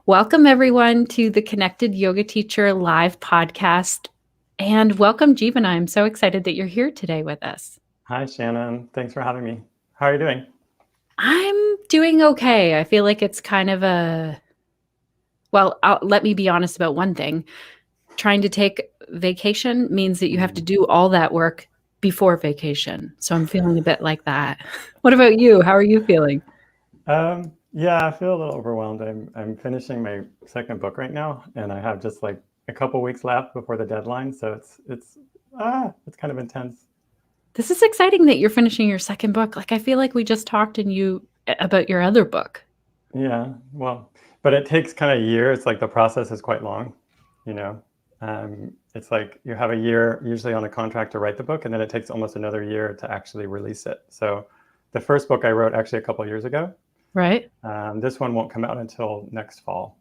Welcome, everyone, to the Connected Yoga Teacher live podcast. And welcome, Jivana. I'm so excited that you're here today with us. Hi, Shannon. Thanks for having me. How are you doing? I'm doing okay. I feel like it's kind of let me be honest about one thing. Trying to take vacation means that you have to do all that work before vacation. So I'm feeling a bit like that. What about you? How are you feeling? Yeah, I feel a little overwhelmed. I'm finishing my second book right now, and I have just like a couple weeks left before the deadline, so it's kind of intense. This is exciting that you're finishing your second book. Like, I feel like we just talked about your other book. Yeah, well, but it takes kind of a year. It's like the process is quite long, you know. It's like you have a year usually on a contract to write the book, and then it takes almost another year to actually release it. So the first book I wrote actually a couple years ago. Right? This one won't come out until next fall.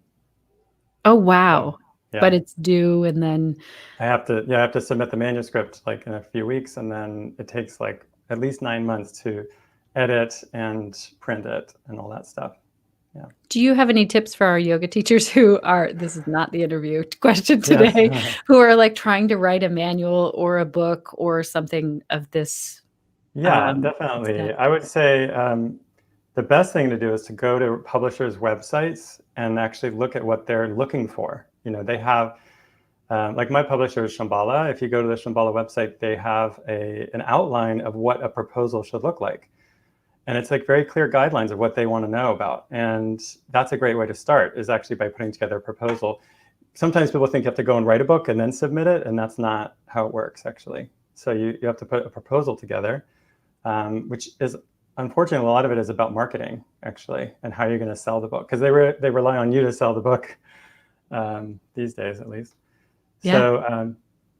Oh, So wow. But yeah, it's due and then I have to submit the manuscript like in a few weeks, and then it takes like at least 9 months to edit and print it and all that stuff. Yeah. do you have any tips for our yoga teachers this is not the interview question Yes. today, who are like trying to write a manual or a book or something of this Yeah, definitely. extent? I would say the best thing to do is to go to publishers' websites and actually look at what they're looking for. You know, they have like my publisher is Shambhala. If you go to the Shambhala website, they have an outline of what a proposal should look like. And it's like very clear guidelines of what they want to know about. And that's a great way to start, is actually by putting together a proposal. Sometimes people think you have to go and write a book and then submit it, and that's not how it works, actually. So you have to put a proposal together, which is, unfortunately, a lot of it is about marketing, actually, and how you're going to sell the book, because they rely on you to sell the book these days, at least. Yeah. So,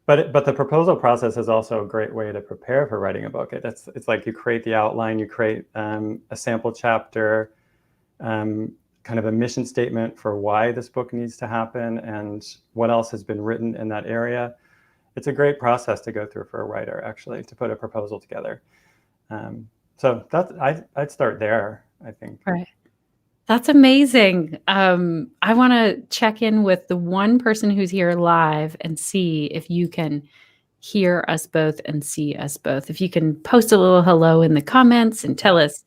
but the proposal process is also a great way to prepare for writing a book. It's like you create the outline, you create a sample chapter, kind of a mission statement for why this book needs to happen and what else has been written in that area. It's a great process to go through for a writer, actually, to put a proposal together. So I'd start there, I think. Right. That's amazing. I want to check in with the one person who's here live and see if you can hear us both and see us both. If you can post a little hello in the comments and tell us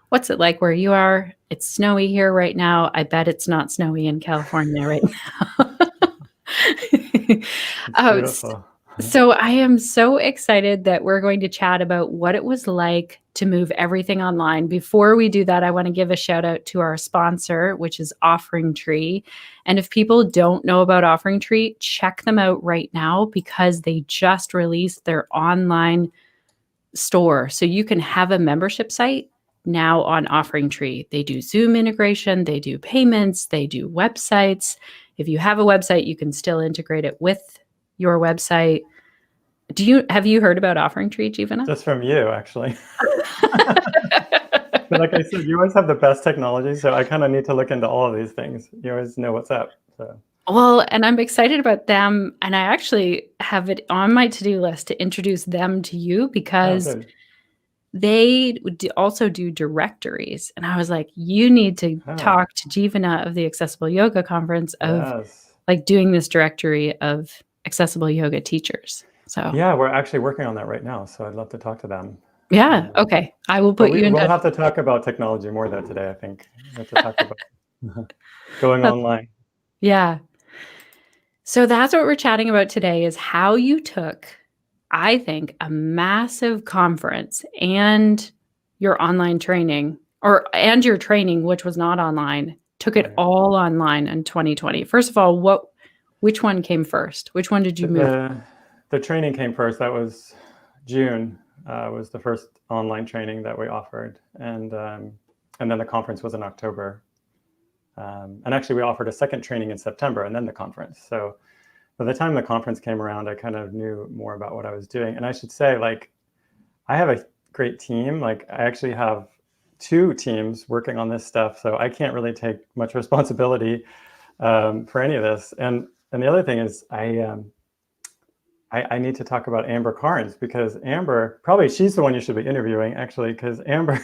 what's it like where you are. It's snowy here right now. I bet it's not snowy in California right now. It's beautiful. So I am so excited that we're going to chat about what it was like to move everything online. Before we do that, I want to give a shout out to our sponsor, which is Offering Tree. And if people don't know about Offering Tree, check them out right now because they just released their online store. So you can have a membership site now on Offering Tree. They do Zoom integration, they do payments, they do websites. If you have a website, you can still integrate it with your website. Have you heard about Offering Tree, Jivana? Just from you, actually. But like I said, you always have the best technology, so I kind of need to look into all of these things. You always know what's up. So. Well, and I'm excited about them. And I actually have it on my to-do list to introduce them to you because they also do directories. And I was like, you need to talk to Jivana of the Accessible Yoga Conference of like doing this directory of accessible yoga teachers. So yeah, we're actually working on that right now. So I'd love to talk to them. Yeah. Okay. I will put you in touch. We'll have to talk about technology more though today, I think. We have to talk about going online. Yeah. So that's what we're chatting about today is how you took, I think, a massive conference and your online training and your training, which was not online, took it all online in 2020. First of all, which one came first? Which one did you move? The training came first. That was June. Was the first online training that we offered, and then the conference was in October. And actually, we offered a second training in September, and then the conference. So by the time the conference came around, I kind of knew more about what I was doing. And I should say, like, I have a great team. Like, I actually have 2 teams working on this stuff, so I can't really take much responsibility for any of this. And the other thing is, I need to talk about Amber Carnes, because Amber, probably she's the one you should be interviewing, actually, because Amber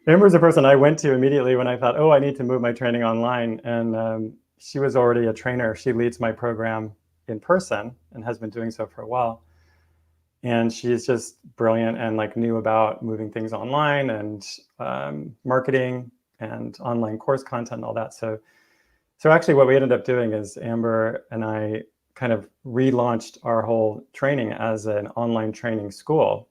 Amber's the person I went to immediately when I thought, oh, I need to move my training online. And she was already a trainer. She leads my program in person and has been doing so for a while. And she's just brilliant and like knew about moving things online and marketing and online course content and all that. So actually what we ended up doing is Amber and I kind of relaunched our whole training as an online training school.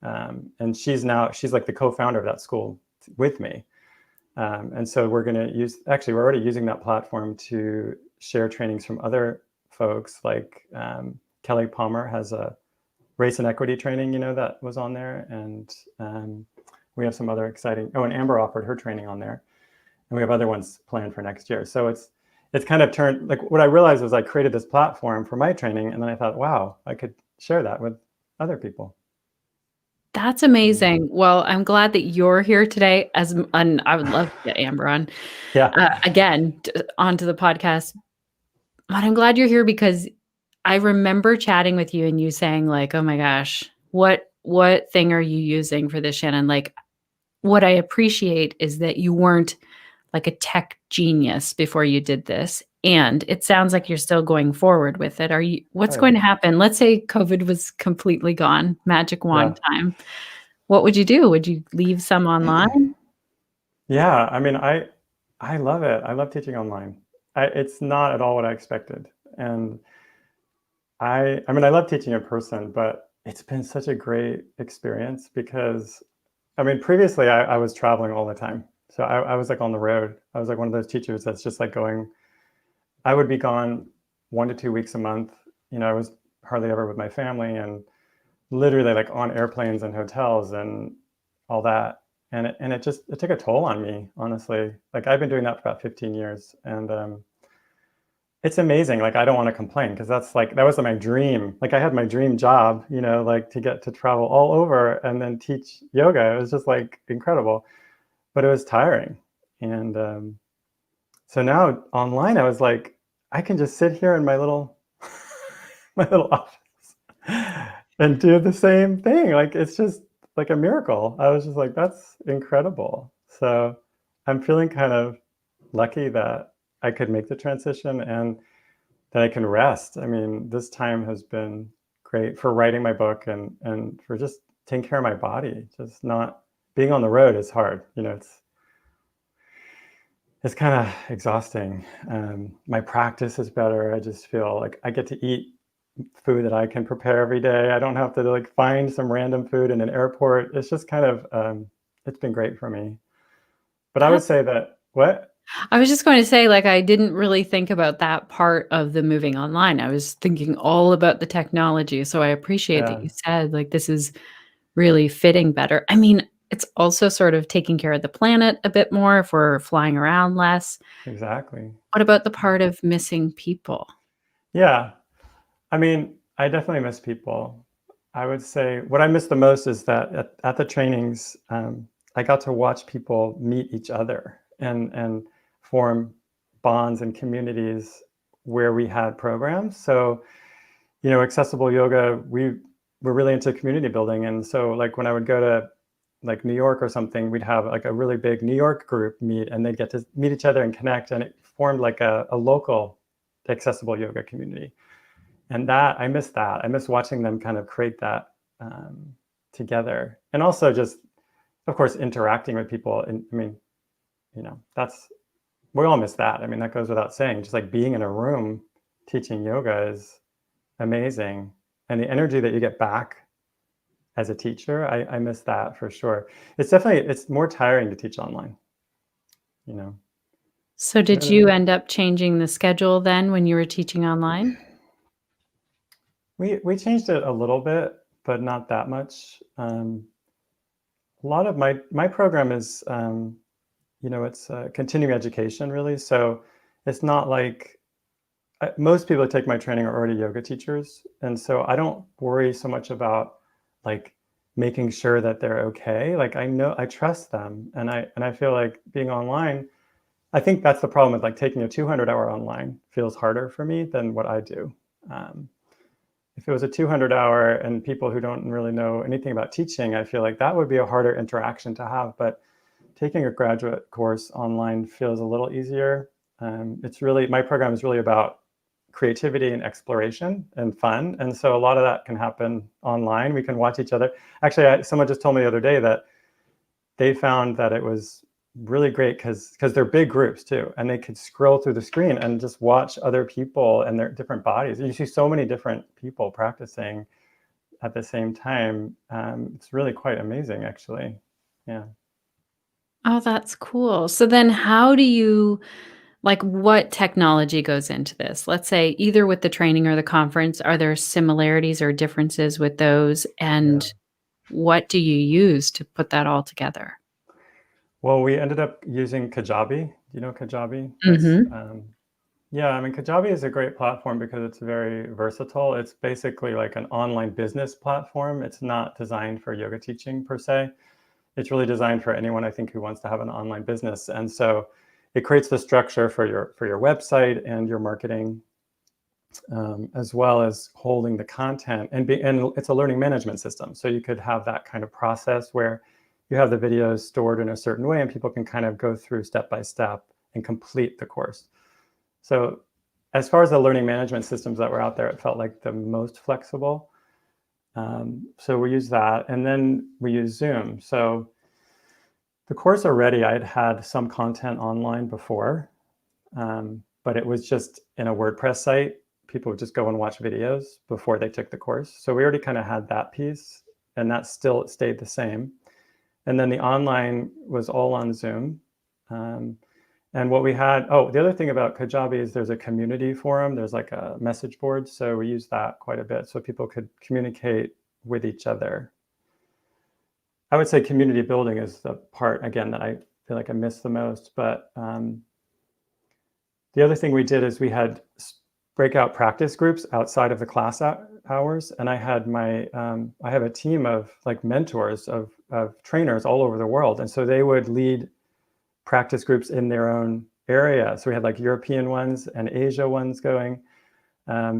And she's like the co-founder of that school with me. And so we're going to we're already using that platform to share trainings from other folks, like Kelly Palmer has a race and equity training, that was on there. And we have some other exciting, and Amber offered her training on there. And we have other ones planned for next year. So it's kind of turned, like what I realized was I created this platform for my training. And then I thought, wow, I could share that with other people. That's amazing. Well, I'm glad that you're here today and I would love to get Amber on. Yeah. Again, onto the podcast. But I'm glad you're here because I remember chatting with you and you saying like, "Oh my gosh, what thing are you using for this, Shannon?" Like, what I appreciate is that you weren't like a tech genius before you did this. And it sounds like you're still going forward with it. What's going to happen? Let's say COVID was completely gone, magic wand time. What would you do? Would you leave some online? Yeah, I mean, I love it. I love teaching online. It's not at all what I expected. And I mean, I love teaching in person, but it's been such a great experience because, I mean, previously I was traveling all the time. So I was like on the road. I was like one of those teachers that's just like I would be gone 1 to 2 weeks a month. I was hardly ever with my family and literally like on airplanes and hotels and all that. And it took a toll on me, honestly. Like I've been doing that for about 15 years. And it's amazing. Like I don't want to complain because that was my dream. Like I had my dream job, like to get to travel all over and then teach yoga. It was just like incredible, but it was tiring. And so now online, I was like, I can just sit here in my little office and do the same thing. Like it's just like a miracle. I was just like, that's incredible. So I'm feeling kind of lucky that I could make the transition and that I can rest. I mean, this time has been great for writing my book and for just taking care of my body. Just not being on the road is hard. It's kind of exhausting. My practice is better. I just feel like I get to eat food that I can prepare every day. I don't have to like find some random food in an airport. It's just kind of, it's been great for me. But I would say that, what? I was just going to say, like, I didn't really think about that part of the moving online. I was thinking all about the technology. So I appreciate that you said, like, this is really fitting better. I mean, it's also sort of taking care of the planet a bit more if we're flying around less. Exactly. What about the part of missing people? Yeah. I mean, I definitely miss people. I would say what I miss the most is that at the trainings, I got to watch people meet each other and form bonds and communities where we had programs. So, accessible yoga, we're really into community building. And so like when I would go to like New York or something, we'd have like a really big New York group meet and they'd get to meet each other and connect. And it formed like a local accessible yoga community. And I miss that. I miss watching them kind of create that together. And also just, of course, interacting with people. And I mean, we all miss that. I mean, that goes without saying. Just like being in a room teaching yoga is amazing. And the energy that you get back as a teacher, I miss that for sure. It's more tiring to teach online, So did you end up changing the schedule then when you were teaching online? We changed it a little bit, but not that much. A lot of my program is, it's continuing education really. So it's not like most people that take my training are already yoga teachers. And so I don't worry so much about like making sure that they're okay. Like I trust them. And I feel like being online, I think that's the problem with like taking a 200-hour online feels harder for me than what I do. If it was a 200-hour and people who don't really know anything about teaching, I feel like that would be a harder interaction to have. But taking a graduate course online feels a little easier. My program is really about creativity and exploration and fun. And so a lot of that can happen online. We can watch each other. Actually, someone just told me the other day that they found that it was really great because they're big groups too, and they could scroll through the screen and just watch other people and their different bodies. You see so many different people practicing at the same time. It's really quite amazing, actually. Yeah. Oh, that's cool. So then how do you like what technology goes into this? Let's say either with the training or the conference, are there similarities or differences with those? Yeah. And what do you use to put that all together? Well, we ended up using Kajabi. Do you know Kajabi? Mhm. Yeah, I mean, Kajabi is a great platform because it's very versatile. It's basically like an online business platform. It's not designed for yoga teaching per se. It's really designed for anyone, I think, who wants to have an online business. And so it creates the structure for your website and your marketing, as well as holding the content. And it's a learning management system. So you could have that kind of process where you have the videos stored in a certain way and people can kind of go through step by step and complete the course. So as far as the learning management systems that were out there, it felt like the most flexible. So we use that. And then we use Zoom. So the course already, I had had some content online before, but it was just in a WordPress site. People would just go and watch videos before they took the course. So we already kind of had that piece, and that still stayed the same. And then the online was all on Zoom. And what we had, the other thing about Kajabi is there's a community forum. There's like a message board. So we use that quite a bit so people could communicate with each other. I would say community building is the part, again, that I feel like I miss the most. But the other thing we did is we had breakout practice groups outside of the class hours. And I had I have a team of like mentors of trainers all over the world. And so they would lead practice groups in their own area. So we had like European ones and Asia ones going.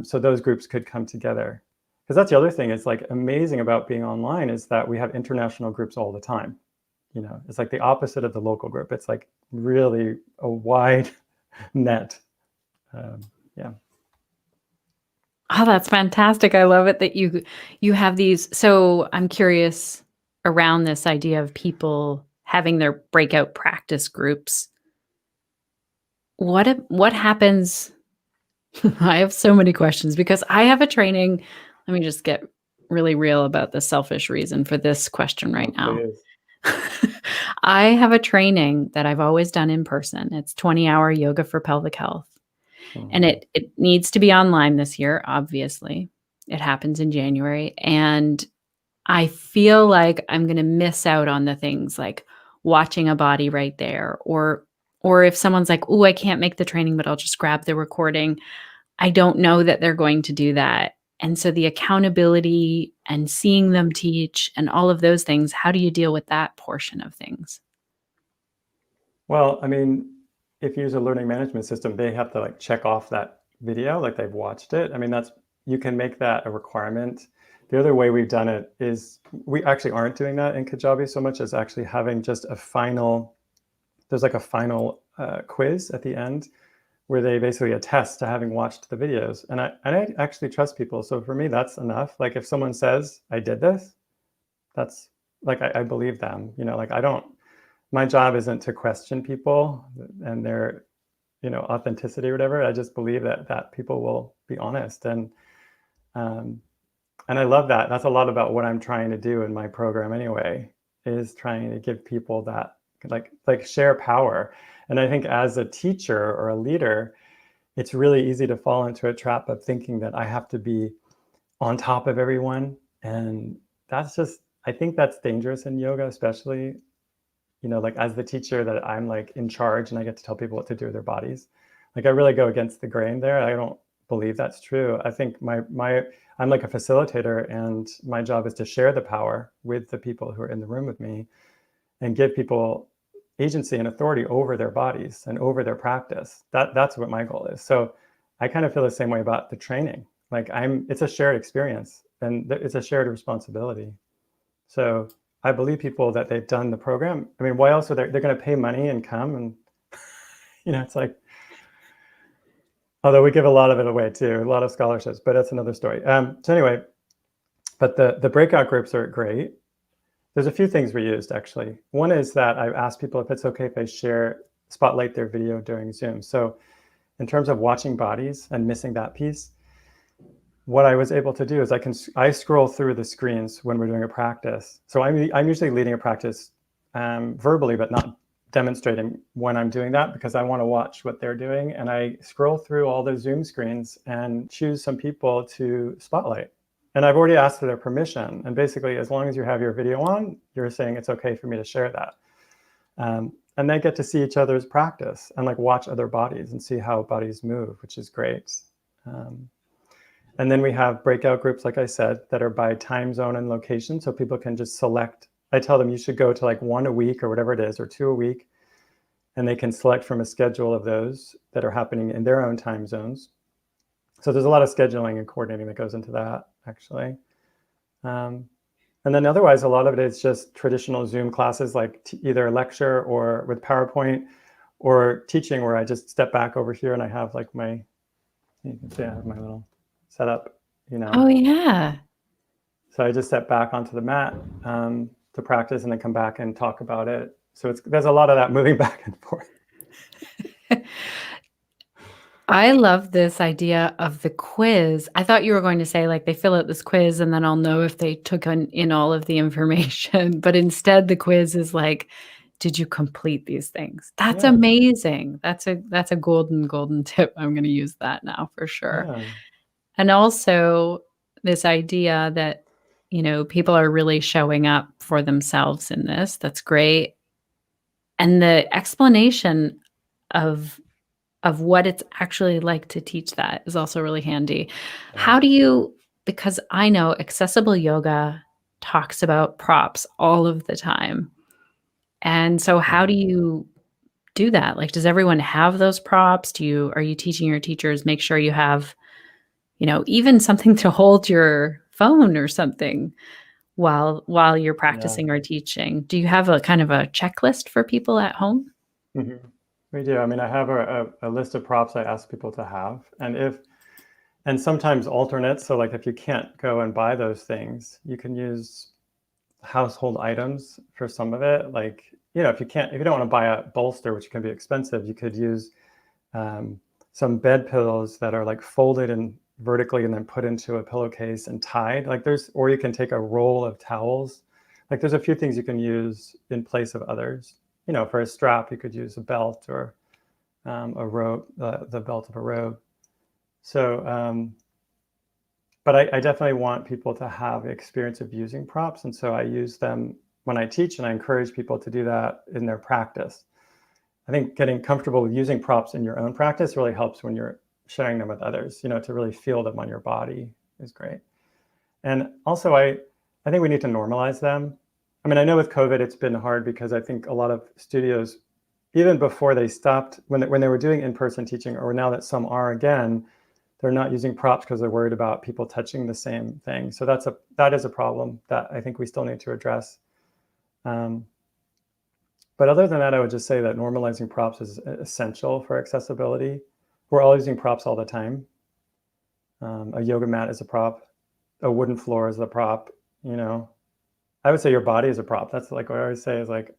So those groups could come together. Because that's the other thing. It's like amazing about being online is that we have international groups all the time. You know, it's like the opposite of the local group. It's like really a wide net. Yeah. Oh, that's fantastic. I love it that you have these. So I'm curious around this idea of people having their breakout practice groups. What happens? I have so many questions because I have a training. Let me just get really real about the selfish reason for this question right now. Please. I have a training that I've always done in person. It's 20-hour yoga for pelvic health. And it needs to be online this year, obviously. It happens in January. And I feel like I'm gonna miss out on the things like watching a body right there, or if someone's like, "Ooh, I can't make the training, but I'll just grab the recording." I don't know that they're going to do that. And so the accountability and seeing them teach and all of those things, how do you deal with that portion of things? Well, I mean, if you use a learning management system, they have to like check off that video, like they've watched it. I mean, you can make that a requirement. The other way we've done it is we actually aren't doing that in Kajabi so much as actually having just there's like a final quiz at the end where they basically attest to having watched the videos. And I actually trust people. So for me, that's enough. Like if someone says, I did this, that's like, I believe them, you know, like my job isn't to question people and their, authenticity or whatever. I just believe that people will be honest. And I love that. That's a lot about what I'm trying to do in my program anyway, is trying to give people that like share power. And I think as a teacher or a leader, it's really easy to fall into a trap of thinking that I have to be on top of everyone. And I think that's dangerous in yoga, especially, like as the teacher that I'm like in charge and I get to tell people what to do with their bodies. Like I really go against the grain there. I don't believe that's true. I think I'm like a facilitator and my job is to share the power with the people who are in the room with me and give people agency and authority over their bodies and over their practice. That's what my goal is. So I kind of feel the same way about the training. Like it's a shared experience and it's a shared responsibility. So I believe people that they've done the program. I mean, why else are they're going to pay money and come? And, it's like, although we give a lot of it away too, a lot of scholarships, but that's another story. So anyway, but the breakout groups are great. There's a few things we used, actually. One is that I've asked people if it's okay if I spotlight their video during Zoom. So in terms of watching bodies and missing that piece, what I was able to do is I scroll through the screens when we're doing a practice. So I'm usually leading a practice verbally, but not demonstrating when I'm doing that, because I want to watch what they're doing. And I scroll through all the Zoom screens and choose some people to spotlight. And I've already asked for their permission. And basically, as long as you have your video on, you're saying it's okay for me to share that. And they get to see each other's practice and like watch other bodies and see how bodies move, which is great. And then we have breakout groups, like I said, that are by time zone and location. So people can just select. I tell them you should go to like 1 a week or whatever it is, or 2 a week. And they can select from a schedule of those that are happening in their own time zones. So there's a lot of scheduling and coordinating that goes into that, actually. And then otherwise, a lot of it is just traditional Zoom classes, like either a lecture or with PowerPoint, or teaching where I just step back over here and I have like you can see I have my little setup, Oh, yeah. So I just step back onto the mat to practice and then come back and talk about it. So there's a lot of that moving back and forth. I love this idea of the quiz. I thought you were going to say like they fill out this quiz and then I'll know if they took in all of the information. But instead the quiz is like, did you complete these things? That's amazing. That's a golden tip. I'm going to use that now for sure. Yeah. And also this idea that, people are really showing up for themselves in this. That's great. And the explanation of what it's actually like to teach that is also really handy. Yeah. How do you, because I know Accessible Yoga talks about props all of the time. And so how do you do that? Like, does everyone have those props? Are you teaching your teachers, make sure you have, even something to hold your phone or something while you're practicing or teaching? Do you have a kind of a checklist for people at home? Mm-hmm. We do. I mean, I have a list of props I ask people to have, and sometimes alternates. So like if you can't go and buy those things, you can use household items for some of it. Like, if you don't want to buy a bolster, which can be expensive, you could use some bed pillows that are like folded and vertically and then put into a pillowcase and tied. Or you can take a roll of towels. Like there's a few things you can use in place of others. For a strap, you could use a belt or a robe, the belt of a robe. So, but I definitely want people to have the experience of using props. And so I use them when I teach, and I encourage people to do that in their practice. I think getting comfortable with using props in your own practice really helps when you're sharing them with others, to really feel them on your body is great. And also, I think we need to normalize them. I mean, I know with COVID, it's been hard because I think a lot of studios, even before they stopped, when they were doing in-person teaching, or now that some are again, they're not using props because they're worried about people touching the same thing. So that is a problem that I think we still need to address. But other than that, I would just say that normalizing props is essential for accessibility. We're all using props all the time. A yoga mat is a prop. A wooden floor is a prop. I would say your body is a prop. That's like what I always say is like,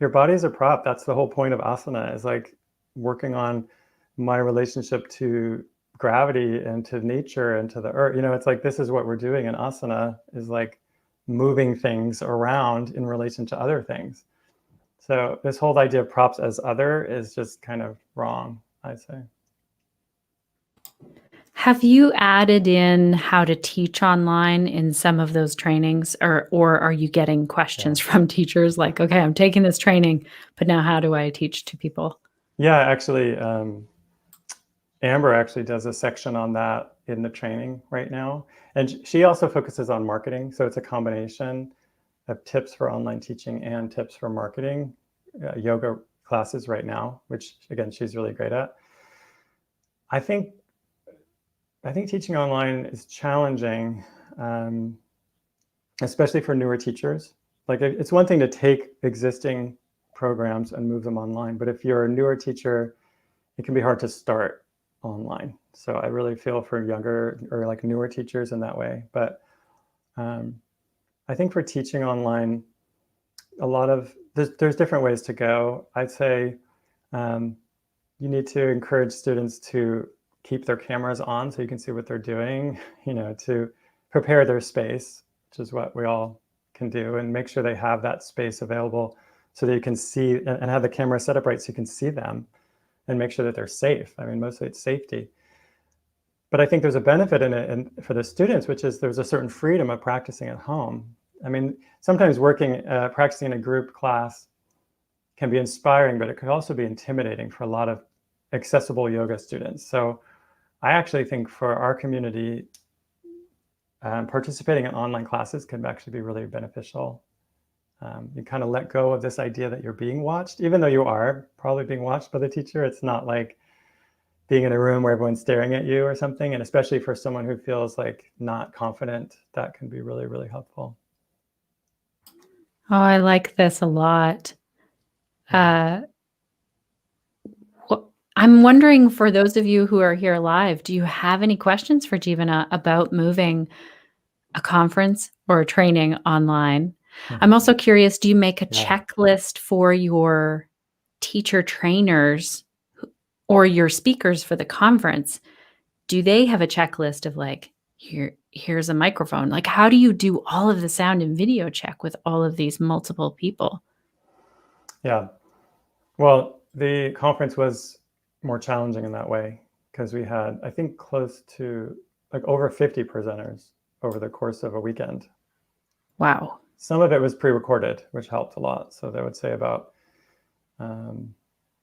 your body is a prop. That's the whole point of asana, is like working on my relationship to gravity and to nature and to the earth. It's like, this is what we're doing in asana, is like moving things around in relation to other things. So this whole idea of props as other is just kind of wrong, I'd say. Have you added in how to teach online in some of those trainings, or are you getting questions from teachers like, okay, I'm taking this training, but now how do I teach to people? Yeah, actually, Amber actually does a section on that in the training right now. And she also focuses on marketing. So it's a combination of tips for online teaching and tips for marketing, yoga classes right now, which again, she's really great at. I think teaching online is challenging, especially for newer teachers. like it's one thing to take existing programs and move them online, but if you're a newer teacher, it can be hard to start online. So I really feel for younger or like newer teachers in that way. But I think for teaching online, a lot of there's different ways to go. I'd say you need to encourage students to keep their cameras on so you can see what they're doing, to prepare their space, which is what we all can do, and make sure they have that space available so that you can see and have the camera set up right so you can see them and make sure that they're safe. I mean, mostly it's safety. But I think there's a benefit in it and for the students, which is there's a certain freedom of practicing at home. I mean, sometimes practicing in a group class can be inspiring, but it could also be intimidating for a lot of accessible yoga students. So I actually think for our community, participating in online classes can actually be really beneficial. You kind of let go of this idea that you're being watched, even though you are probably being watched by the teacher. It's not like being in a room where everyone's staring at you or something. And especially for someone who feels like not confident, that can be really, really helpful. Oh, I like this a lot. I'm wondering, for those of you who are here live, do you have any questions for Jivana about moving a conference or a training online? I'm also curious, do you make a checklist for your teacher trainers or your speakers for the conference? Do they have a checklist of like, here's a microphone? Like, how do you do all of the sound and video check with all of these multiple people? Yeah. Well, the conference was more challenging in that way because we had, I think, close to like over 50 presenters over the course of a weekend. Wow. Some of it was pre-recorded, which helped a lot. So they would say about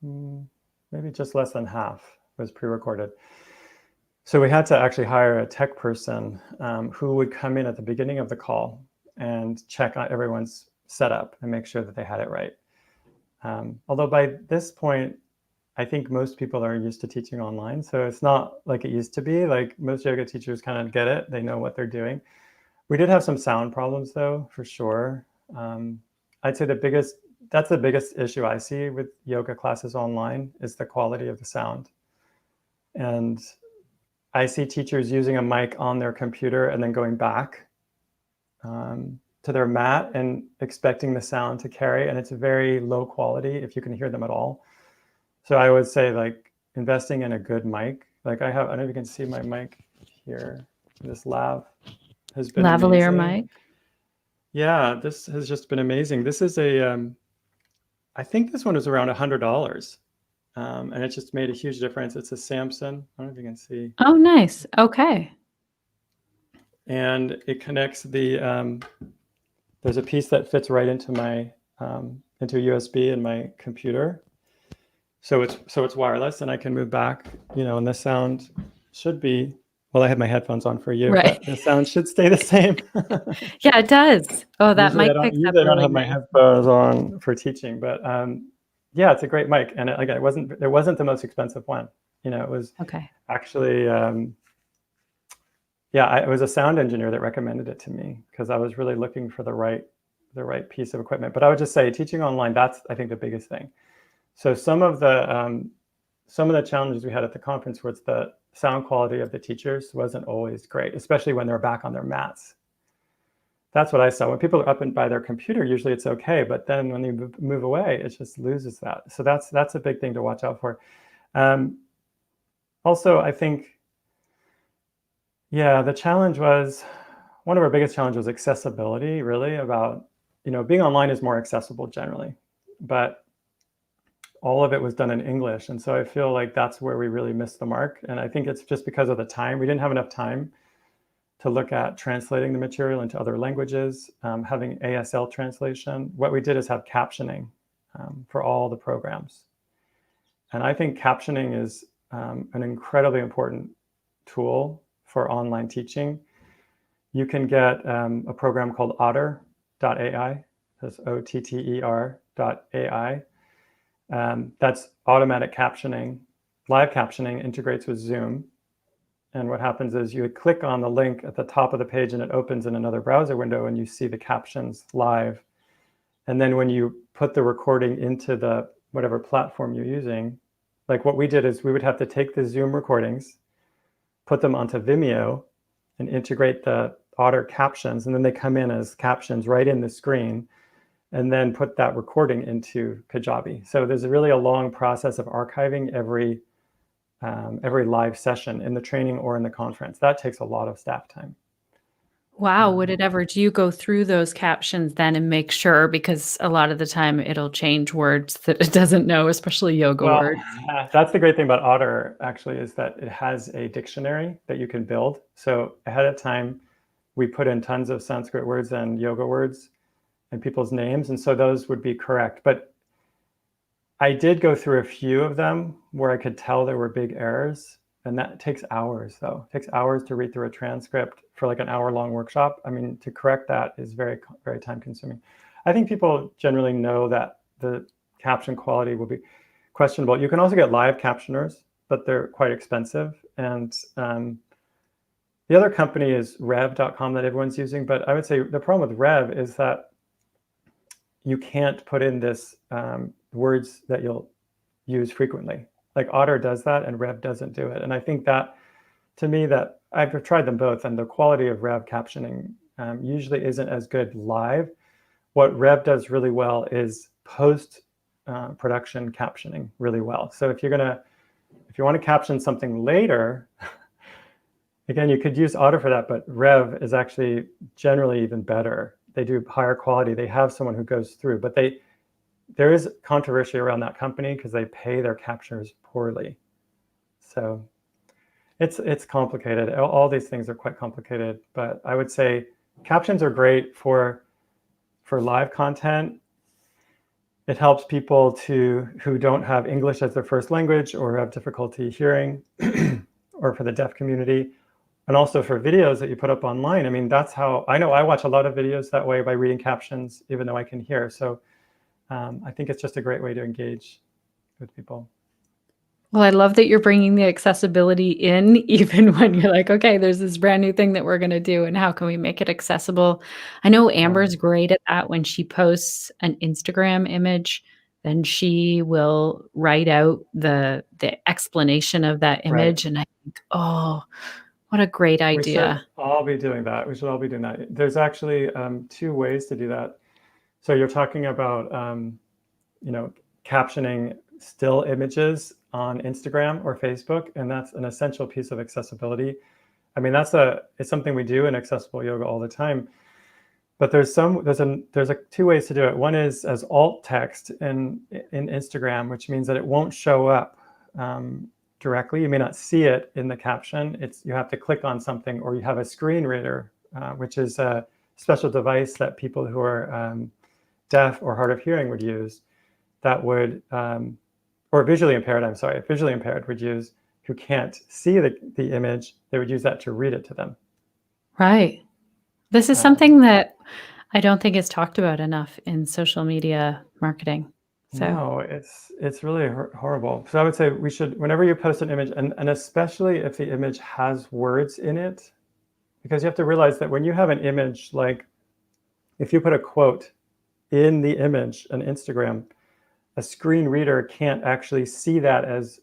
maybe just less than half was pre-recorded. So we had to actually hire a tech person who would come in at the beginning of the call and check on everyone's setup and make sure that they had it right. Although by this point, I think most people are used to teaching online. So it's not like it used to be. Like most yoga teachers kind of get it. They know what they're doing. We did have some sound problems though, for sure. I'd say that's the biggest issue I see with yoga classes online is the quality of the sound. And I see teachers using a mic on their computer and then going back to their mat and expecting the sound to carry. And it's very low quality if you can hear them at all. So I would say like investing in a good mic. Like I don't know if you can see my mic here. This lav has been lavalier amazing. mic. Yeah, this has just been amazing. This is I think this one was around $100. And it just made a huge difference. It's a Samson. I don't know if you can see. Oh, nice. Okay. And it connects there's a piece that fits right into my into USB in my computer. So it's wireless and I can move back, and the sound should be, well, I had my headphones on for you, right. But the sound should stay the same. Yeah, it does. Oh, that Usually mic picks up I really don't have nice. my headphones on for teaching, but yeah, it's a great mic. And it wasn't the most expensive one. It was okay. Actually, it was a sound engineer that recommended it to me because I was really looking for the right piece of equipment. But I would just say teaching online, that's, I think, the biggest thing. So some of the challenges we had at the conference was the sound quality of the teachers wasn't always great, especially when they're back on their mats. That's what I saw. When people are up and by their computer, usually it's okay, but then when they move away, it just loses that. So that's a big thing to watch out for. Also, I think, the challenge was, one of our biggest challenges was accessibility, really, about, being online is more accessible generally, but all of it was done in English. And so I feel like that's where we really missed the mark. And I think it's just because of the time. We didn't have enough time to look at translating the material into other languages, having ASL translation. What we did is have captioning for all the programs. And I think captioning is an incredibly important tool for online teaching. You can get a program called otter.ai, that's OTTER.ai. That's automatic captioning. Live captioning integrates with Zoom. And what happens is you would click on the link at the top of the page and it opens in another browser window and you see the captions live And then when you put the recording into the whatever platform you're using, like what we did is we would have to take the Zoom recordings, put them onto Vimeo, and integrate the Otter captions, and then they come in as captions right in the screen, and then put that recording into Kajabi. So there's really a long process of archiving every live session in the training or in the conference. That takes a lot of staff time. Wow, would it ever do you go through those captions then and make sure, because a lot of the time it'll change words that it doesn't know, especially yoga Well, words? that's the great thing about Otter, actually, is that it has a dictionary that you can build. So ahead of time, we put in tons of Sanskrit words and yoga words and people's names, and so those would be correct. But I did go through a few of them where I could tell there were big errors, and that takes hours, though. It takes hours to read through a transcript for like an hour-long workshop. I mean, to correct that is very, very time-consuming. I think people generally know that the caption quality will be questionable. You can also get live captioners, but they're quite expensive. And the other company is rev.com that everyone's using. But I would say the problem with Rev is that you can't put in this words that you'll use frequently. Like Otter does that and Rev doesn't do it. And I think that, to me, that I've tried them both, and the quality of Rev captioning usually isn't as good live. What Rev does really well is post production captioning really well. So if you want to caption something later, again, you could use Otter for that, but Rev is actually generally even better. They do higher quality. They have someone who goes through, but there is controversy around that company because they pay their captioners poorly. So it's complicated. All these things are quite complicated, but I would say captions are great for live content. It helps people who don't have English as their first language or have difficulty hearing, or for the deaf community. And also for videos that you put up online. I mean, that's how I know I watch a lot of videos that way, by reading captions, even though I can hear. So I think it's just a great way to engage with people. Well, I love that you're bringing the accessibility in, even when you're like, okay, there's this brand new thing that we're going to do, and how can we make it accessible? I know Amber's great at that. When she posts an Instagram image, then she will write out the explanation of that image. And I think, oh, what a great We should idea. all be doing that. We should all be doing that. There's actually 2 ways to do that. So you're talking about, captioning still images on Instagram or Facebook, and that's an essential piece of accessibility. I mean, it's something we do in accessible yoga all the time. But there's 2 ways to do it. One is as alt text in Instagram, which means that it won't show up directly. You may not see it in the caption. You have to click on something, or you have a screen reader, which is a special device that people who are deaf or hard of hearing would use, that would, or visually impaired would use, who can't see the image. They would use that to read it to them. Right. This is something that I don't think is talked about enough in social media marketing. So No, it's really horrible. So I would say we should, whenever you post an image, and especially if the image has words in it, because you have to realize that when you have an image, like if you put a quote in the image on Instagram, a screen reader can't actually see that as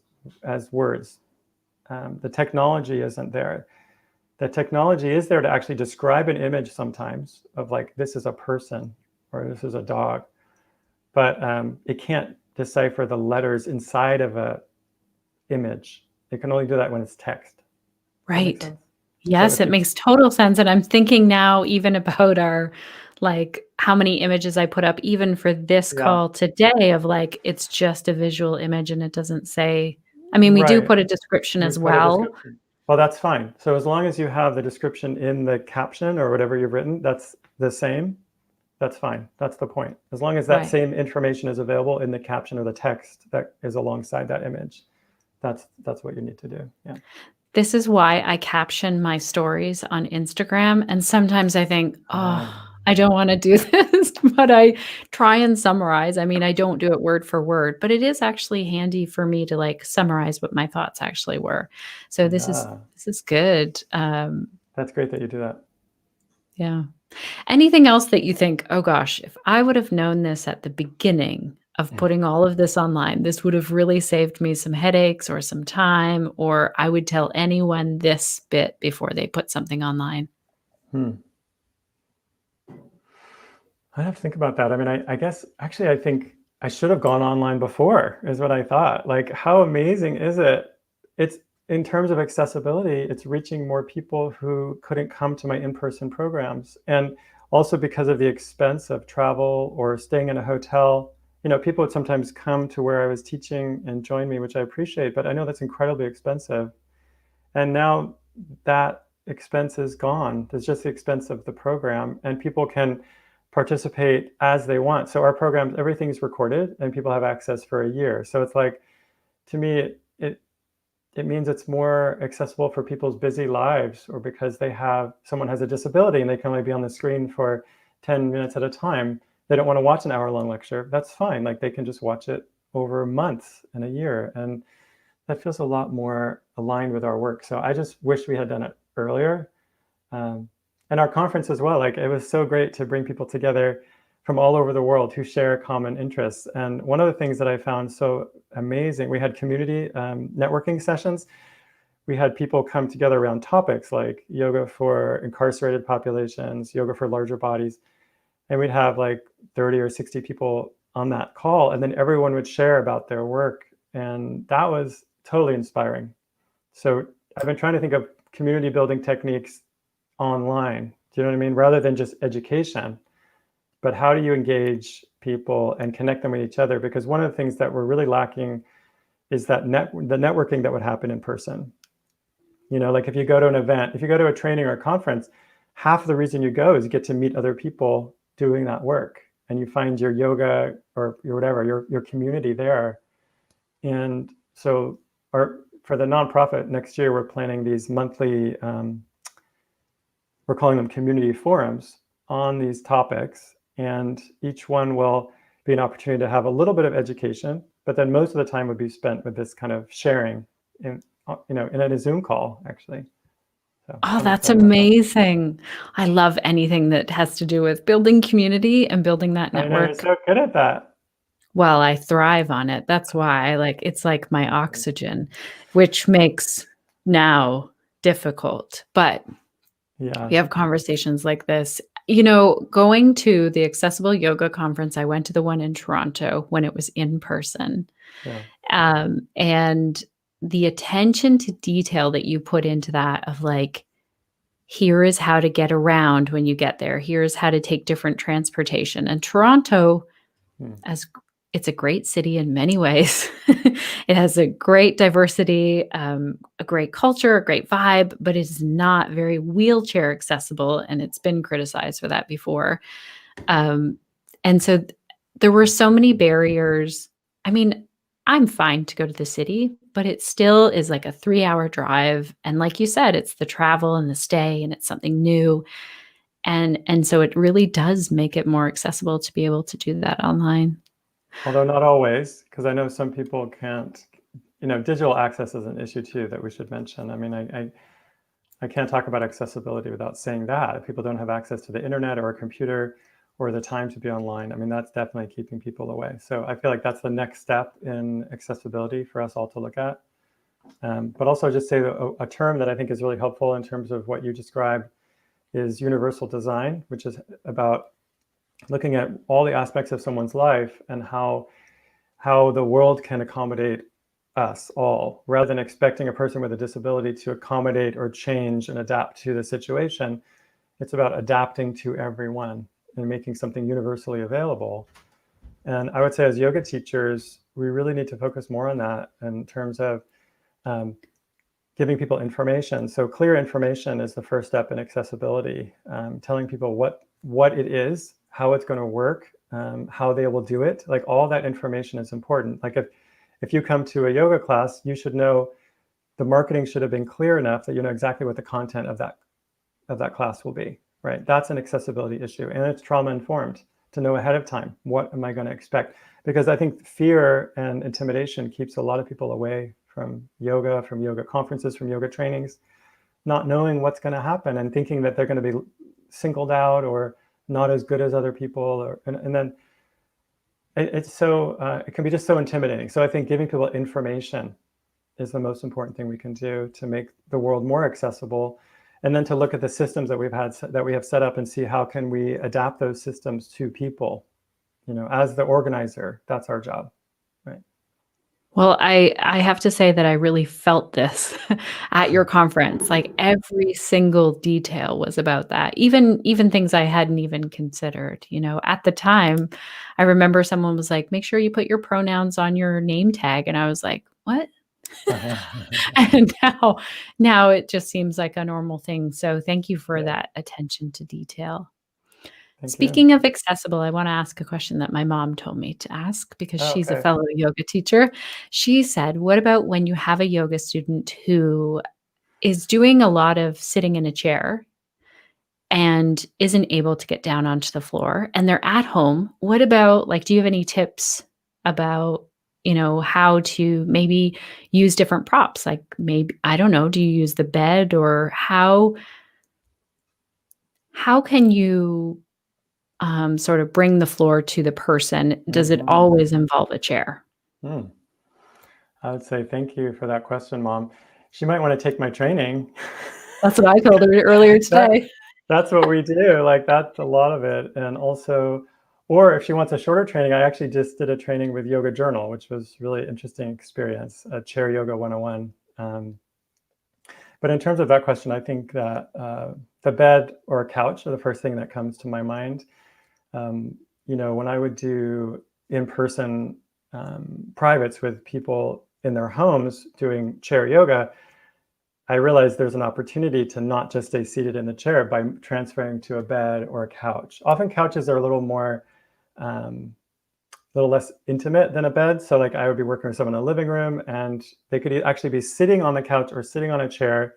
words. The technology isn't there. The technology is there to actually describe an image sometimes of like, this is a person or this is a dog, but it can't decipher the letters inside of a image. It can only do that when it's text. right. Yes, it makes total sense. And I'm thinking now even about how many images I put up, even for this call today, of like, it's just a visual image and it doesn't say, I mean, we do put a description as well. Well, that's fine. So as long as you have the description in the caption or whatever you've written, that's the same, that's fine. That's the point. As long as that same information is available in the caption or the text that is alongside that image, that's what you need to do. Yeah. This is why I caption my stories on Instagram. And sometimes I think, oh, I don't want to do this, but I try and summarize. I mean, I don't do it word for word, but it is actually handy for me to like summarize what my thoughts actually were. So this is good. That's great that you do that. Yeah. Anything else that you think, oh gosh, if I would have known this at the beginning of putting all of this online, this would have really saved me some headaches or some time, or I would tell anyone this bit before they put something online? Hmm. I have to think about that. I mean, I guess actually, I think I should have gone online before, is what I thought. Like, how amazing is it? It's in terms of accessibility, it's reaching more people who couldn't come to my in-person programs. And also because of the expense of travel or staying in a hotel, people would sometimes come to where I was teaching and join me, which I appreciate, but I know that's incredibly expensive. And now that expense is gone. There's just the expense of the program, and people can participate as they want. So our programs, everything's recorded, and people have access for a year. So it's like, to me, it means it's more accessible for people's busy lives, or because someone has a disability and they can only be on the screen for 10 minutes at a time. They don't want to watch an hour-long lecture. That's fine. Like, they can just watch it over months and a year. And that feels a lot more aligned with our work. So I just wish we had done it earlier. And our conference as well, like, it was so great to bring people together from all over the world who share common interests. And one of the things that I found so amazing, we had community networking sessions. We had people come together around topics like yoga for incarcerated populations, yoga for larger bodies. And we'd have like 30 or 60 people on that call, and then everyone would share about their work. And that was totally inspiring. So I've been trying to think of community building techniques online. Do you know what I mean? Rather than just education, but how do you engage people and connect them with each other? Because one of the things that we're really lacking is that the networking that would happen in person. Like, if you go to an event, if you go to a training or a conference, half of the reason you go is you get to meet other people doing that work, and you find your yoga or your whatever, your community there. And so for the nonprofit next year, we're planning these monthly, we're calling them community forums on these topics. And each one will be an opportunity to have a little bit of education, but then most of the time would be spent with this kind of sharing in a Zoom call, actually. So Oh, I'm that's excited about that. amazing. I love anything that has to do with building community and building that I know you're network. so good at that. Well, I thrive on it. That's why it's like my oxygen, which makes now difficult. But Yeah. we have conversations like this. Going to the Accessible Yoga Conference, I went to the one in Toronto when it was in person. Yeah. And the attention to detail that you put into that, of like, here is how to get around when you get there. Here's how to take different transportation. And Toronto, as it's a great city in many ways. It has a great diversity, a great culture, a great vibe, but it is not very wheelchair accessible. And it's been criticized for that before. And so there were so many barriers. I mean, I'm fine to go to the city, but it still is like a 3-hour drive. And like you said, it's the travel and the stay, and it's something new. And so it really does make it more accessible to be able to do that online. Although not always, because I know some people can't, digital access is an issue too that we should mention. I mean, I can't talk about accessibility without saying that. If people don't have access to the internet or a computer or the time to be online, I mean, that's definitely keeping people away. So I feel like that's the next step in accessibility for us all to look at. But also just say a term that I think is really helpful in terms of what you described is universal design, which is about looking at all the aspects of someone's life and how the world can accommodate us all, rather than expecting a person with a disability to accommodate or change and adapt to the situation. It's about adapting to everyone and making something universally available. And I would say, as yoga teachers, we really need to focus more on that in terms of giving people information. So clear information is the first step in accessibility. Telling people what it is, how it's going to work, how they will do it. Like, all that information is important. Like, if you come to a yoga class, you should know the marketing should have been clear enough that you know exactly what the content of that class will be, right? That's an accessibility issue, and it's trauma informed to know ahead of time, what am I going to expect? Because I think fear and intimidation keeps a lot of people away from yoga conferences, from yoga trainings, not knowing what's going to happen and thinking that they're going to be singled out or not as good as other people, and then it can be just so intimidating. So I think giving people information is the most important thing we can do to make the world more accessible, and then to look at the systems that we have set up and see how can we adapt those systems to people. As the organizer, that's our job, right? Well, I have to say that I really felt this at your conference. Like every single detail was about that. Even things I hadn't even considered. At the time, I remember someone was like, "Make sure you put your pronouns on your name tag," and I was like, "What?" And now it just seems like a normal thing. So thank you for that attention to detail. Thank you. Speaking of accessible, I want to ask a question that my mom told me to ask because she's a Okay. fellow yoga teacher. She said, "What about when you have a yoga student who is doing a lot of sitting in a chair and isn't able to get down onto the floor and they're at home? What about, like, do you have any tips about, how to maybe use different props? Like maybe, I don't know, do you use the bed, or how can you sort of bring the floor to the person? Does it always involve a chair?" Hmm. I would say thank you for that question, Mom. She might want to take my training. That's what I told her earlier today. That's what we do. Like, that's a lot of it. And also, or if she wants a shorter training, I actually just did a training with Yoga Journal, which was really interesting experience, a Chair Yoga 101. But in terms of that question, I think that the bed or a couch are the first thing that comes to my mind. When I would do in-person privates with people in their homes doing chair yoga, I realized there's an opportunity to not just stay seated in the chair by transferring to a bed or a couch. Often couches are a little less intimate than a bed. So like I would be working with someone in the living room and they could actually be sitting on the couch or sitting on a chair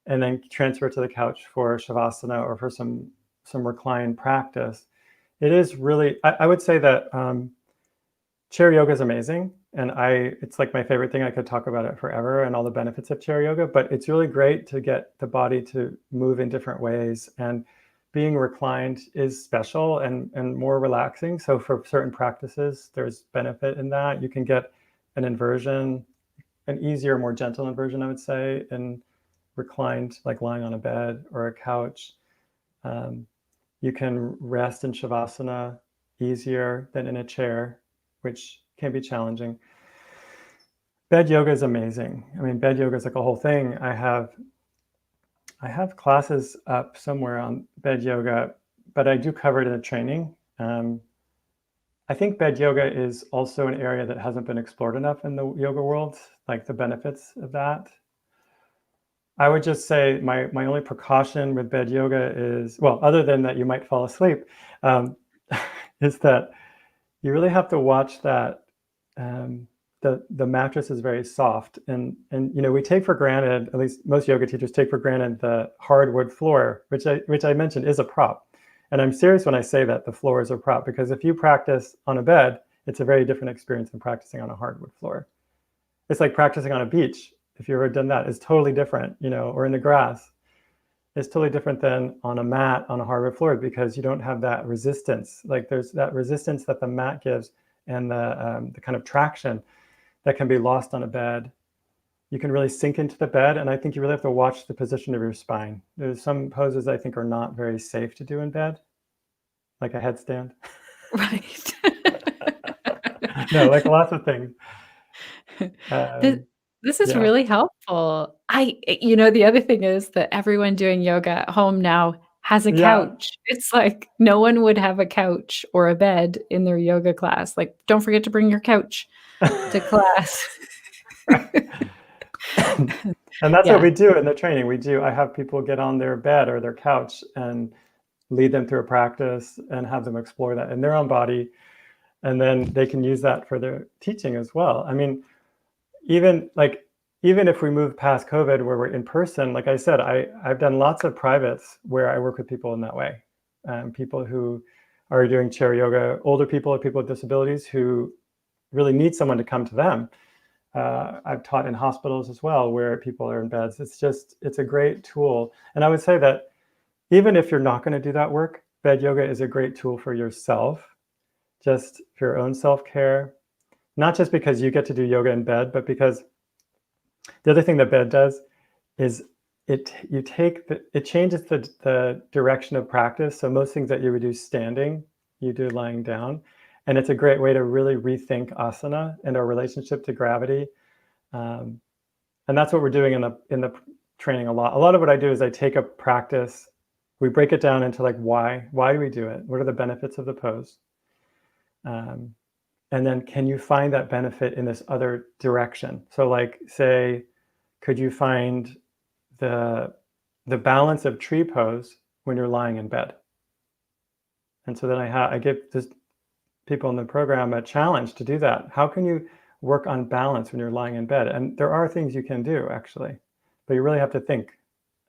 and then transfer to the couch for shavasana or for some reclined practice. It is really, I would say that chair yoga is amazing. And it's like my favorite thing. I could talk about it forever and all the benefits of chair yoga, but it's really great to get the body to move in different ways. And being reclined is special and more relaxing. So for certain practices, there's benefit in that. You can get an inversion, an easier, more gentle inversion, I would say, in reclined, like lying on a bed or a couch. You can rest in shavasana easier than in a chair, which can be challenging. Bed yoga is amazing. I mean, bed yoga is like a whole thing. I have classes up somewhere on bed yoga, but I do cover it in a training. I think bed yoga is also an area that hasn't been explored enough in the yoga world, like the benefits of that. I would just say my only precaution with bed yoga is, well, other than that you might fall asleep, is that you really have to watch that the mattress is very soft, and we take for granted, at least most yoga teachers take for granted, the hardwood floor, which I mentioned is a prop. And I'm serious when I say that the floor is a prop, because if you practice on a bed, it's a very different experience than practicing on a hardwood floor. It's like practicing on a beach. If you've ever done that, it's totally different, or in the grass. It's totally different than on a mat on a hardwood floor, because you don't have that resistance. Like there's that resistance that the mat gives and the kind of traction that can be lost on a bed. You can really sink into the bed, and I think you really have to watch the position of your spine. There's some poses I think are not very safe to do in bed, like a headstand. Right. No, like lots of things. This is Yeah. really helpful. The other thing is that everyone doing yoga at home now has a Yeah. couch. It's like no one would have a couch or a bed in their yoga class. Like, don't forget to bring your couch to class. And that's what Yeah. we do in the training. I have people get on their bed or their couch and lead them through a practice and have them explore that in their own body. And then they can use that for their teaching as well. I mean, even if we move past COVID where we're in person, like I said, I've done lots of privates where I work with people in that way. People who are doing chair yoga, older people or people with disabilities who really need someone to come to them. I've taught in hospitals as well where people are in beds. It's a great tool. And I would say that even if you're not going to do that work, bed yoga is a great tool for yourself, just for your own self-care, not just because you get to do yoga in bed, but because the other thing that bed does is it changes the direction of practice. So most things that you would do standing, you do lying down. And it's a great way to really rethink asana and our relationship to gravity. And that's what we're doing in the training a lot. A lot of what I do is I take a practice, we break it down into like why do we do it? What are the benefits of the pose? And then can you find that benefit in this other direction? So like say, could you find the balance of tree pose when you're lying in bed? And so then I give this people in the program a challenge to do that. How can you work on balance when you're lying in bed? And there are things you can do actually, but you really have to think.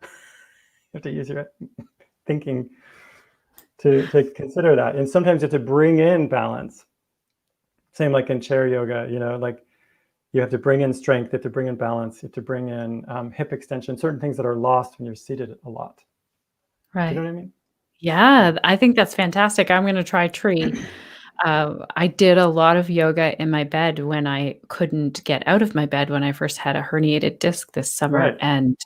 You have to use your thinking to consider that. And sometimes you have to bring in balance. Same like in chair yoga, like you have to bring in strength, you have to bring in balance, you have to bring in hip extension, certain things that are lost when you're seated a lot. Right. Do you know what I mean? Yeah, I think that's fantastic. I'm going to try tree. I did a lot of yoga in my bed when I couldn't get out of my bed when I first had a herniated disc this summer. Right. And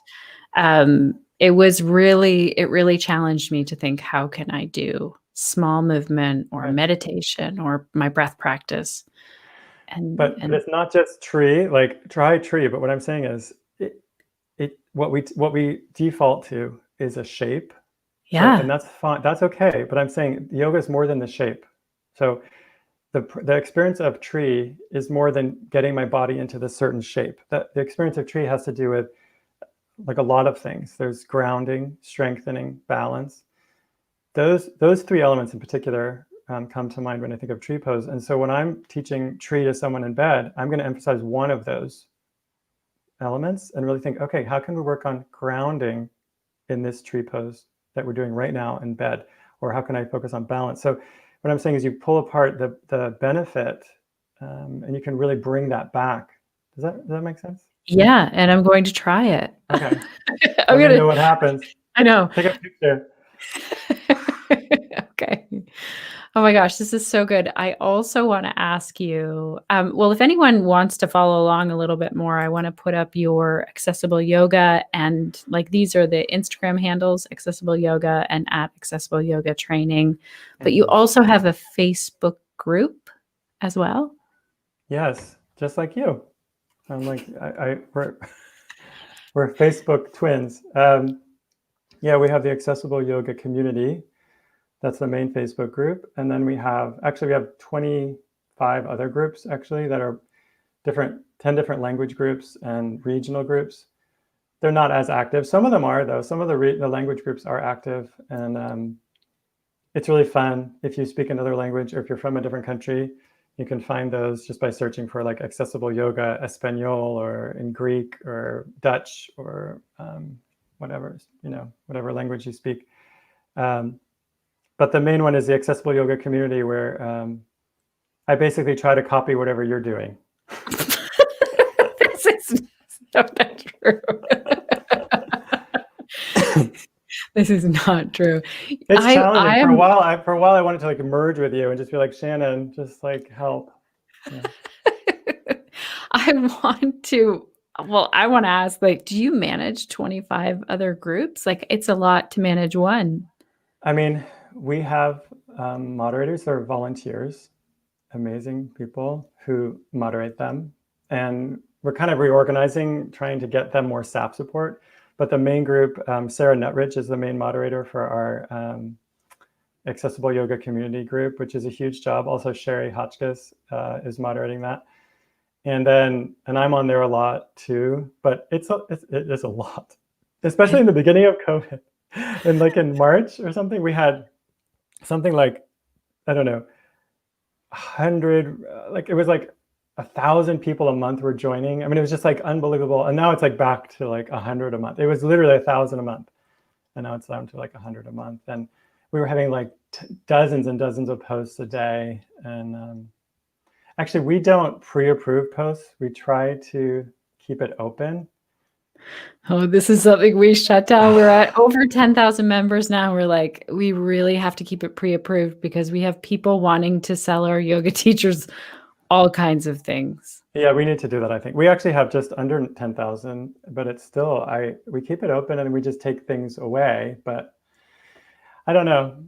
it really challenged me to think, how can I do small movement or meditation or my breath practice? But it's not just tree, like try tree. But what I'm saying is what we default to is a shape. Yeah. And that's fine. That's okay. But I'm saying yoga is more than the shape. So the experience of tree is more than getting my body into this certain shape. The experience of tree has to do with like a lot of things. There's grounding, strengthening, balance. Those three elements in particular come to mind when I think of tree pose. And so when I'm teaching tree to someone in bed, I'm going to emphasize one of those elements and really think, okay, how can we work on grounding in this tree pose that we're doing right now in bed? Or how can I focus on balance? So what I'm saying is you pull apart the benefit and you can really bring that back. Does that make sense? Yeah, and I'm going to try it. Okay. I'm going to know what happens. I know. Take a picture. Okay. Oh my gosh, this is so good. I also want to ask you, well, if anyone wants to follow along a little bit more, I want to put up your Accessible Yoga, and like these are the Instagram handles, Accessible Yoga and @Accessible Yoga Training. But you also have a Facebook group as well? Yes, just like you. I'm like, we're Facebook twins. Yeah, we have the Accessible Yoga community. That's the main Facebook group. And then we have 25 other groups actually that are 10 different language groups and regional groups. They're not as active. Some of them are though. Some of the language groups are active, and it's really fun. If you speak another language or if you're from a different country, you can find those just by searching for like Accessible Yoga Espanol or in Greek or Dutch or whatever language you speak. But the main one is the Accessible Yoga community, where I basically try to copy whatever you're doing. This is not true. This is not true. It's challenging. For a while, I wanted to like merge with you and just be like, Shannon, just like help. Yeah. I want to ask, like, do you manage 25 other groups? Like, it's a lot to manage one. I mean, we have moderators that are volunteers, amazing people who moderate them. And we're kind of reorganizing, trying to get them more staff support. But the main group, Sarah Nutridge is the main moderator for our Accessible Yoga community group, which is a huge job. Also, Sherry Hotchkiss is moderating that. And I'm on there a lot too, but it is a lot, especially in the beginning of COVID. And like in March or something, we had something like, I don't know, 100, like it was like 1,000 people a month were joining. I mean, it was just like unbelievable. And now it's like back to like 100 a month. It was literally 1,000 a month. And now it's down to like 100 a month. And we were having like dozens and dozens of posts a day. And actually, we don't pre-approve posts. We try to keep it open. Oh, this is something we shut down. We're at over 10,000 members now. We're like, we really have to keep it pre-approved because we have people wanting to sell our yoga teachers all kinds of things. Yeah, we need to do that, I think. We actually have just under 10,000, but it's still, we keep it open and we just take things away. But I don't know.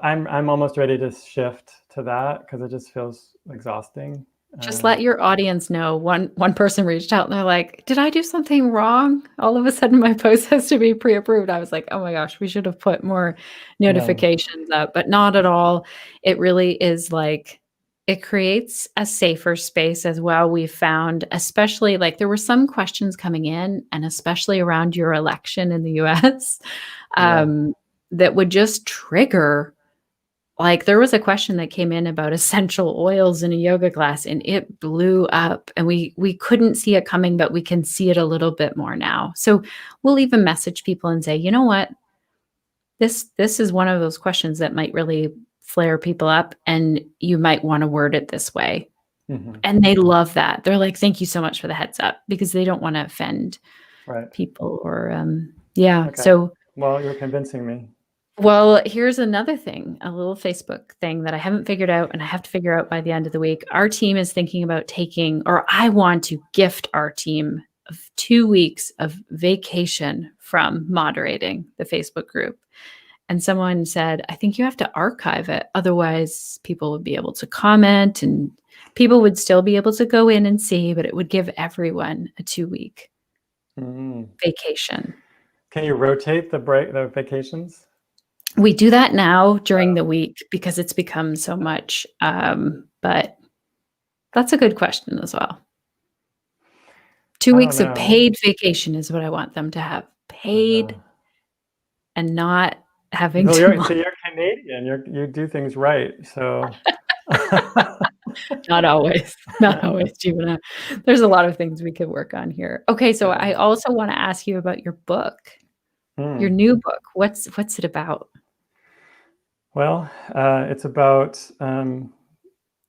I'm almost ready to shift to that because it just feels exhausting. Just let your audience know. One person reached out and they're like, did I do something wrong? All of a sudden my post has to be pre-approved. I was like, oh my gosh, we should have put more notifications up, but not at all. It really is like, it creates a safer space as well. We found, especially like there were some questions coming in, and especially around your election in the US, that would just trigger. Like there was a question that came in about essential oils in a yoga class and it blew up, and we couldn't see it coming, but we can see it a little bit more now. So we'll even message people and say, you know what, this is one of those questions that might really flare people up and you might want to word it this way. Mm-hmm. And they love that. They're like, thank you so much for the heads up, because they don't want to offend people or Okay. So, well, you're convincing me. Well, here's another thing, a little Facebook thing that I haven't figured out, and I have to figure out by the end of the week. Our team is thinking about taking, or I want to gift our team of 2 weeks of vacation from moderating the Facebook group. And someone said, I think you have to archive it. Otherwise, people would be able to comment and people would still be able to go in and see, but it would give everyone a 2-week vacation. Can you rotate the vacations? We do that now during the week because it's become so much. But that's a good question as well. 2 weeks of paid vacation is what I want them to have. Paid and not having to. So you're Canadian. You do things right. So not always, Jivana. There's a lot of things we could work on here. Okay, so I also want to ask you about your book. Your new book. What's it about? Well, it's about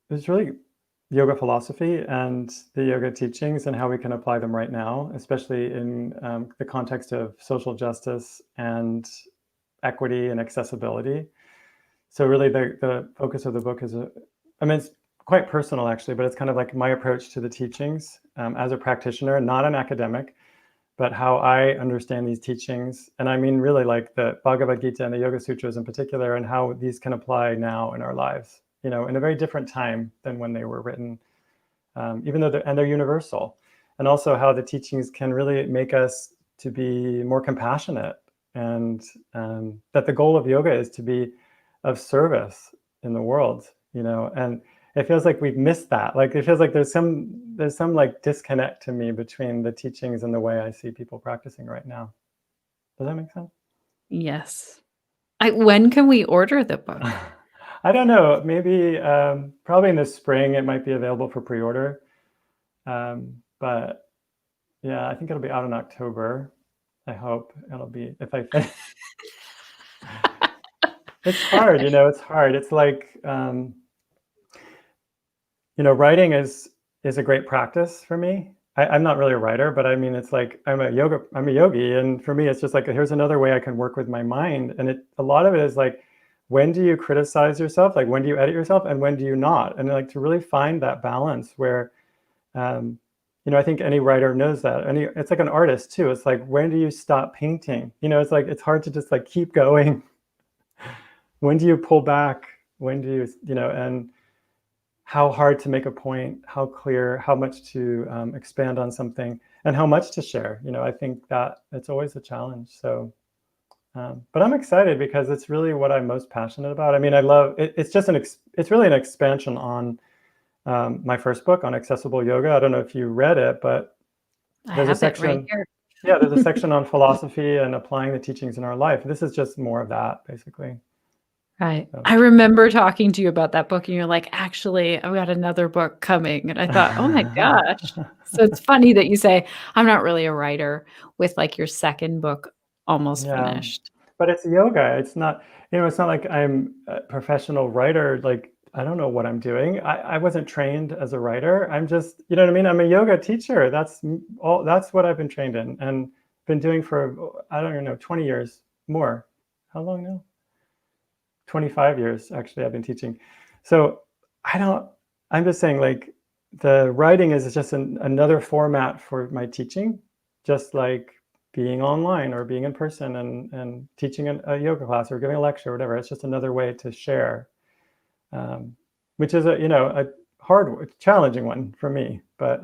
it's really yoga philosophy and the yoga teachings and how we can apply them right now, especially in the context of social justice and equity and accessibility. So really the focus of the book is, it's quite personal actually, but it's kind of like my approach to the teachings as a practitioner, not an academic, but how I understand these teachings. And I mean, really like the Bhagavad Gita and the Yoga Sutras in particular, and how these can apply now in our lives, in a very different time than when they were written, even though they're universal. And also how the teachings can really make us to be more compassionate, and that the goal of yoga is to be of service in the world, and it feels like we've missed that. Like it feels like there's some like disconnect to me between the teachings and the way I see people practicing right now. Does that make sense? Yes. When can we order the book? I don't know. Maybe probably in the spring it might be available for pre-order. But yeah, I think it'll be out in October. I hope it'll be, if I finish. It's hard, it's hard. It's like, writing is a great practice for me. I'm not really a writer, but I mean, it's like I'm a yogi, and for me, it's just like here's another way I can work with my mind. And a lot of it is like, when do you criticize yourself? Like when do you edit yourself, and when do you not? And like to really find that balance where, I think any writer knows that. And it's like an artist too. It's like, when do you stop painting? It's like it's hard to just like keep going. When do you pull back? When do you, and how hard to make a point, how clear, how much to expand on something, and how much to share. I think that it's always a challenge. So, but I'm excited because it's really what I'm most passionate about. I mean, I love it. It's just it's really an expansion on my first book on accessible yoga. I don't know if you read it, but there's a section right here. Yeah, there's a section on philosophy and applying the teachings in our life. This is just more of that, basically. Right. So. I remember talking to you about that book, and you're like, actually, I've got another book coming. And I thought, oh my gosh. So it's funny that you say, I'm not really a writer, with like your second book almost finished. But it's yoga. It's not, it's not like I'm a professional writer, like I don't know what I'm doing. I wasn't trained as a writer. I'm just, you know what I mean? I'm a yoga teacher. That's what I've been trained in and been doing for, I don't even know, 20 years more. How long now? 25 years, actually, I've been teaching. So I'm just saying, like, the writing is just another format for my teaching, just like being online or being in person and teaching a yoga class or giving a lecture or whatever. It's just another way to share, which is a hard, challenging one for me. But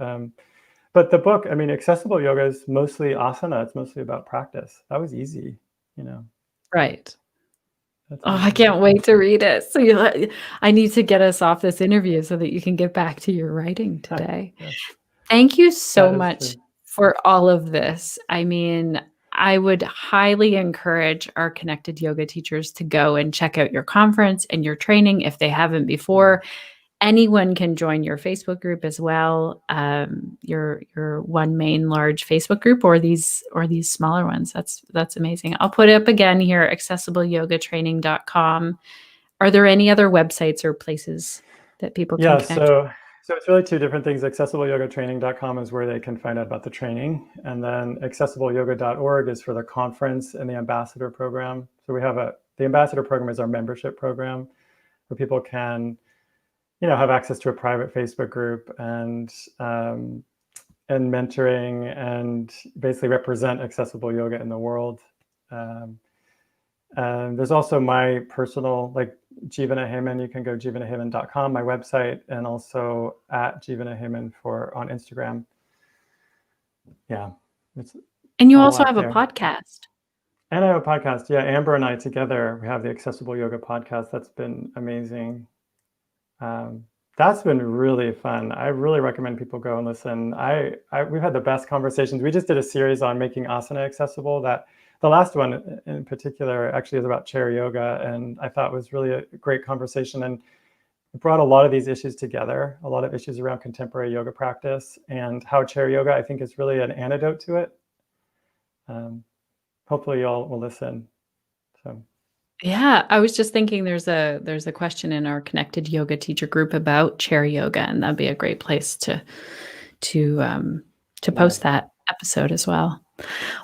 the book, I mean, Accessible Yoga is mostly asana. It's mostly about practice. That was easy, Right. That's Oh, I easy. can't wait to read it. So I need to get us off this interview so that you can get back to your writing today. Yes. Thank you so That is much true. for all of this. I mean, I would highly encourage our connected yoga teachers to go and check out your conference and your training if they haven't before. Anyone can join your Facebook group as well. Your one main large Facebook group or these smaller ones. That's amazing. I'll put it up again here, accessibleyogatraining.com. Are there any other websites or places that people can connect? So it's really two different things. Accessibleyogatraining.com is where they can find out about the training. And then accessibleyoga.org is for the conference and the ambassador program. So we have the ambassador program is our membership program where people can, have access to a private Facebook group and mentoring and basically represent accessible yoga in the world. And there's also my personal, like Jivana Heyman. You can go jivanaheyman.com, my website, and also at Jivana Heyman on Instagram. Yeah. And you also have a podcast. And I have a podcast. Yeah, Amber and I together, we have the Accessible Yoga podcast. That's been amazing. That's been really fun. I really recommend people go and listen. We've had the best conversations. We just did a series on making asana accessible. That the last one in particular actually is about chair yoga, and I thought was really a great conversation. And it brought a lot of these issues together, a lot of issues around contemporary yoga practice and how chair yoga, I think, is really an antidote to it. Hopefully, y'all will listen. So. Yeah, I was just thinking there's a question in our connected yoga teacher group about chair yoga, and that'd be a great place to post that episode as well.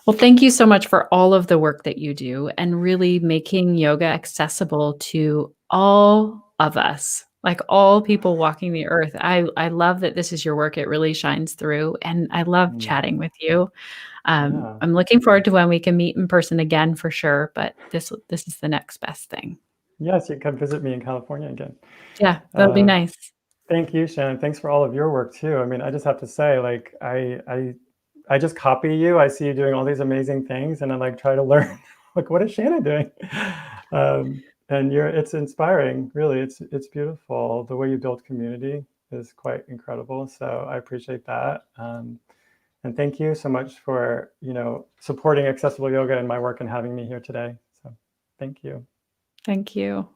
Well, thank you so much for all of the work that you do and really making yoga accessible to all of us, like all people walking the earth. I love that this is your work. It really shines through, and I love chatting with you. I'm looking forward to when we can meet in person again for sure, but this is the next best thing. Yes, you can come visit me in California again. Yeah, that'll be nice. Thank you, Shannon. Thanks for all of your work too. I mean, I just have to say, like, I just copy you. I see you doing all these amazing things, and I like try to learn, like, what is Shannon doing? And it's inspiring, really. It's beautiful. The way you build community is quite incredible. So I appreciate that. And thank you so much for, supporting accessible yoga and my work and having me here today. So thank you. Thank you.